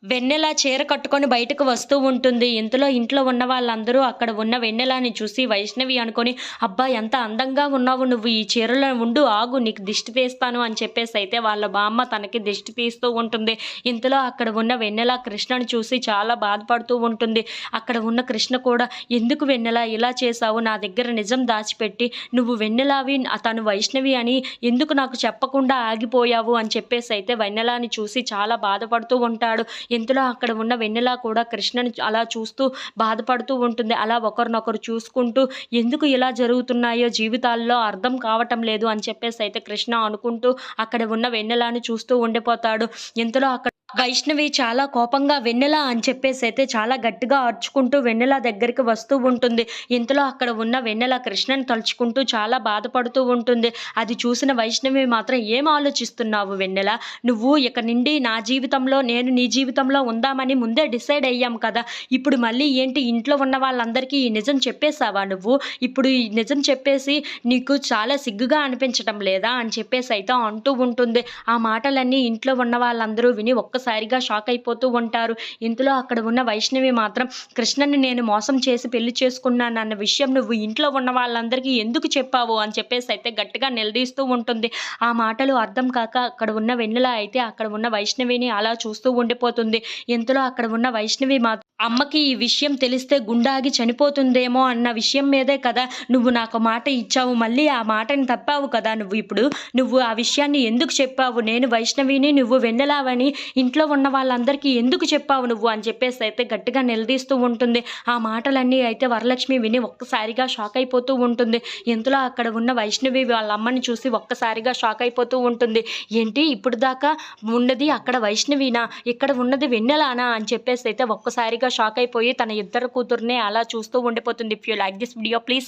వెన్నెల చీర కట్టుకొని బయటకు వస్తూ ఉంటుంది. ఇంతలో ఇంట్లో ఉన్న వాళ్ళందరూ అక్కడ ఉన్న వెన్నెలని చూసి వైష్ణవి అనుకోని, "అబ్బా! ఎంత అందంగా ఉన్నావు నువ్వు. ఈ చీరలో ఉండు, ఆగు నీకు దిష్టి తీస్తాను" అని చెప్పేసైతే వాళ్ళ బామ్మ తనకి దిష్టి తీస్తూ ఉంటుంది. ఇంతలో అక్కడ ఉన్న వెన్నెల కృష్ణను చూసి చాలా బాధపడుతూ ఉంటుంది. అక్కడ ఉన్న కృష్ణ కూడా, "ఎందుకు వెన్నెల ఇలా చేశావు? నా దగ్గర నిజం దాచిపెట్టి నువ్వు వెన్నెలవి తను వైష్ణవి అని ఎందుకు నాకు చెప్పకుండా ఆగిపోయావు" అని చెప్పేసైతే వెన్నెలని చూసి చాలా బాధపడుతూ ఉంటాడు. ఇంతలో అక్కడ ఉన్న వెన్నెల కూడా కృష్ణని అలా చూస్తూ బాధపడుతూ ఉంటుంది. అలా ఒకరినొకరు చూసుకుంటూ ఎందుకు ఇలా జరుగుతున్నాయో జీవితాల్లో అర్థం కావటం లేదు అని చెప్పేసైతే కృష్ణ అనుకుంటూ అక్కడ ఉన్న వెన్నెలని చూస్తూ ఉండిపోతాడు. ఇంతలో అక్కడ వైష్ణవి చాలా కోపంగా వెన్నెల అని చెప్పేసైతే చాలా గట్టిగా అరుచుకుంటూ వెన్నెల దగ్గరికి వస్తూ ఉంటుంది. ఇంతలో అక్కడ ఉన్న వెన్నెల కృష్ణని తలుచుకుంటూ చాలా బాధపడుతూ ఉంటుంది. అది చూసిన వైష్ణవి మాత్రం, "ఏం ఆలోచిస్తున్నావు వెన్నెల? నువ్వు ఇక నుండి నా జీవితంలో నేను నీ జీవితంలో ఉందామని ముందే డిసైడ్ అయ్యాం కదా! ఇప్పుడు మళ్ళీ ఏంటి ఇంట్లో ఉన్న వాళ్ళందరికీ ఈ నిజం చెప్పేసావా నువ్వు? ఇప్పుడు ఈ నిజం చెప్పేసి నీకు చాలా సిగ్గుగా అనిపించటం లేదా?" అని చెప్పేసైతే అంటూ ఉంటుంది. ఆ మాటలన్నీ ఇంట్లో ఉన్న వాళ్ళందరూ విని ఒక్కసారిగా షాక్ అయిపోతూ ఉంటారు. ఇంతలో అక్కడ ఉన్న వైష్ణవి మాత్రం, "కృష్ణని నేను మోసం చేసి పెళ్లి చేసుకున్నానన్న విషయం నువ్వు ఇంట్లో ఉన్న వాళ్ళందరికీ ఎందుకు చెప్పావు?" అని చెప్పేసైతే గట్టిగా నిలదీస్తూ ఉంటుంది. ఆ మాటలు అర్థం కాక అక్కడ ఉన్న వెన్నెల అయితే అక్కడ ఉన్న వైష్ణవిని అలా చూస్తూ ఉండిపోతుంది. ఇంతలో అక్కడ ఉన్న వైష్ణవి మాత్రం, "అమ్మకి ఈ విషయం తెలిస్తే గుండాగి చనిపోతుందేమో అన్న విషయం మీదే కదా నువ్వు నాకు మాట ఇచ్చావు. మళ్ళీ ఆ మాటని తప్పావు కదా నువ్వు ఇప్పుడు. నువ్వు ఆ విషయాన్ని ఎందుకు చెప్పావు? నేను వైష్ణవిని, నువ్వు వెన్నెలవని ఇంట్లో ఉన్న వాళ్ళందరికీ ఎందుకు చెప్పావు నువ్వు?" అని చెప్పేసైతే గట్టిగా నిలదీస్తూ ఉంటుంది. ఆ మాటలన్నీ అయితే వరలక్ష్మి విని ఒక్కసారిగా షాక్ అయిపోతూ ఉంటుంది. ఇంతలో అక్కడ ఉన్న వైష్ణవి వాళ్ళ అమ్మని చూసి ఒక్కసారిగా షాక్ అయిపోతూ ఉంటుంది. "ఏంటి ఇప్పుడు దాకా ఉన్నది అక్కడ వైష్ణవినా? ఇక్కడ ఉన్నది వెన్నెలానా?" అని చెప్పేసైతే ఒక్కసారిగా షాక్ అయిపోయి తన ఇద్దరు కూతుర్ని అలా చూస్తూ ఉండిపోతుంది. If you like this video please